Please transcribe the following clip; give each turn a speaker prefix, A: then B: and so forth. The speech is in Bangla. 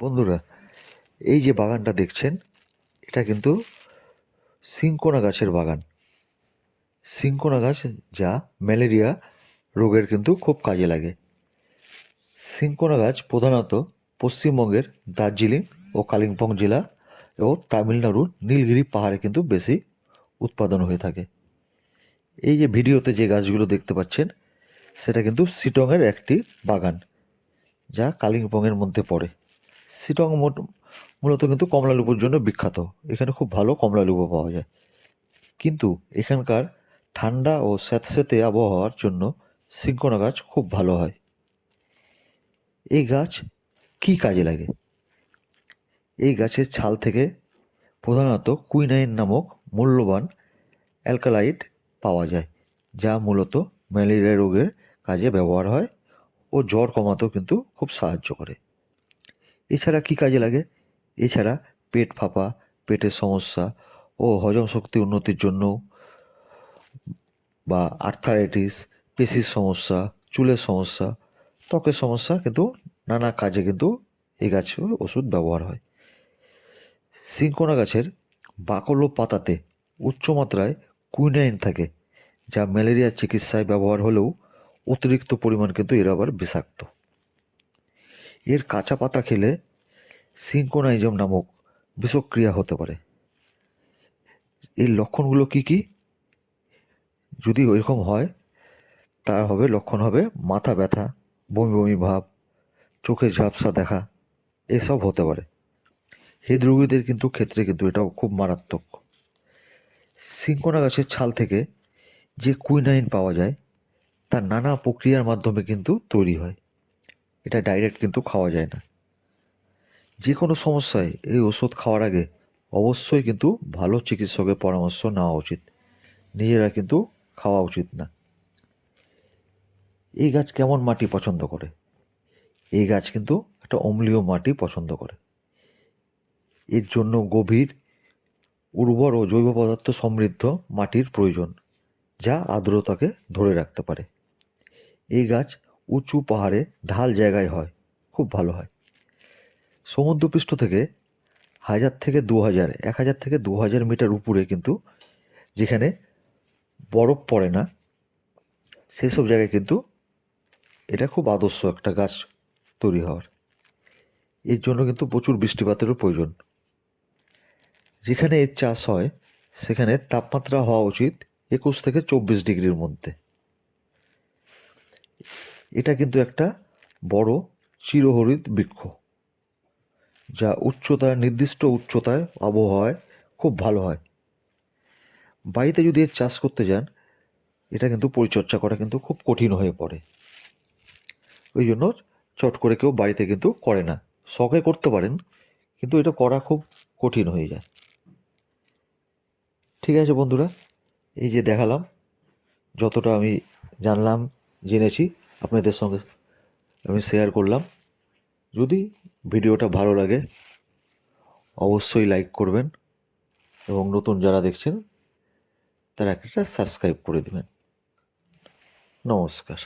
A: বন্ধুরা, এই যে বাগানটা দেখছেন, এটা কিন্তু সিনকোনা গাছের বাগান। সিনকোনা গাছ যা ম্যালেরিয়া রোগের কিন্তু খুব কাজে লাগে। সিনকোনা গাছ প্রধানত পশ্চিমবঙ্গের দার্জিলিং ও কালিম্পং জেলা ও তামিলনাড়ুর নীলগিরি পাহাড়ে কিন্তু বেশি উৎপাদন হয়ে থাকে। এই যে ভিডিওতে যে গাছগুলো দেখতে পাচ্ছেন, সেটা কিন্তু শিটংয়ের একটি বাগান, যা কালিম্পংয়ের মধ্যে পড়ে। শিটং মূলত কিন্তু কমলালেবুর জন্য বিখ্যাত। এখানে খুব ভালো কমলালেবু পাওয়া যায়, কিন্তু এখানকার ঠান্ডা ও স্যাঁতস্যাঁতে আবহাওয়ার জন্য সিনকোনা গাছ খুব ভালো হয়। এই গাছ কি কাজে লাগে? এই গাছের ছাল থেকে প্রধানত কুইনাইন নামক মূল্যবান অ্যালকালাইড পাওয়া যায়, যা মূলত ম্যালেরিয়া রোগের কাজে ব্যবহার হয় ও জ্বর কমাতেও কিন্তু খুব সাহায্য করে। এছাড়া কি কাজে লাগে? এছাড়া পেট ফাঁপা, পেটের সমস্যা ও হজম শক্তি উন্নতির জন্য, বা আর্থারাইটিস, পেশির সমস্যা, চুলের সমস্যা, ত্বকের সমস্যা, কিন্তু নানা কাজে কিন্তু এই গাছের ওষুধ ব্যবহার হয়। সিনকোনা গাছের বাকল ও পাতাতে উচ্চমাত্রায় কুইনাইন থাকে, যা ম্যালেরিয়ার চিকিৎসায় ব্যবহার হলেও অতিরিক্ত পরিমাণ কিন্তু এর আবার বিষাক্ত। এর কাঁচা পাতা খেলে সিনকোনাইজম নামক বিষক্রিয়া হতে পারে। এই লক্ষণগুলো কি কি? যদি ওইরকম হয়, তার লক্ষণ হবে মাথা ব্যথা, বমি বমি ভাব, চোখে ঝাপসা দেখা, এসব হতে পারে। হৃদরোগীদের ক্ষেত্রে কিন্তু এটাও খুব মারাত্মক। সিনকোনা গাছের ছাল থেকে যে কুইনাইন পাওয়া যায়, তার নানা প্রক্রিয়ার মাধ্যমে কিন্তু তৈরি হয়। এটা ডাইরেক্ট কিন্তু খাওয়া যায় না। যে কোনো সমস্যায় এই ওষুধ খাওয়ার আগে অবশ্যই কিন্তু ভালো চিকিৎসকের পরামর্শ নেওয়া উচিত। নিজেরা কিন্তু খাওয়া উচিত না। এই গাছ কেমন মাটি পছন্দ করে? এই গাছ কিন্তু একটা অম্লীয় মাটি পছন্দ করে। এর জন্য গভীর, উর্বর ও জৈব পদার্থ সমৃদ্ধ মাটির প্রয়োজন, যা আর্দ্রতাকে ধরে রাখতে পারে। এই গাছ উঁচু পাহাড়ে ঢাল জায়গায় হয়, খুব ভালো হয়। সমুদ্রপৃষ্ঠ থেকে 1000 থেকে 2000 মিটার উপরে কিন্তু, যেখানে বরফ পড়ে না, সেসব জায়গায় কিন্তু এটা খুব আদর্শ একটা গাছ তৈরি হওয়ার। এর জন্য কিন্তু প্রচুর বৃষ্টিপাতেরও প্রয়োজন। যেখানে এর চাষ হয়, সেখানে তাপমাত্রা হওয়া উচিত 21 থেকে 24 ডিগ্রির মধ্যে। এটা কিন্তু একটা বড় চিরহরিৎ বৃক্ষ, যা নির্দিষ্ট উচ্চতায় আবহাওয়ায় খুব ভালো হয়। বাড়িতে যদি এর চাষ করতে যান, এটা কিন্তু পরিচর্যা করা কিন্তু খুব কঠিন হয়ে পড়ে। ওই জন্য চট করে কেউ বাড়িতে কিন্তু করে না। শখে করতে পারেন, কিন্তু এটা করা খুব কঠিন হয়ে যায়। ঠিক আছে বন্ধুরা, এই যে দেখালাম, যতটা আমি জানলাম, জেনেছি, আপনাদের সঙ্গে আমি শেয়ার করলাম। যদি ভিডিওটা ভালো লাগে, অবশ্যই লাইক করবেন, এবং নতুন যারা দেখছেন তারা একটা সাবস্ক্রাইব করে দেবেন। নমস্কার।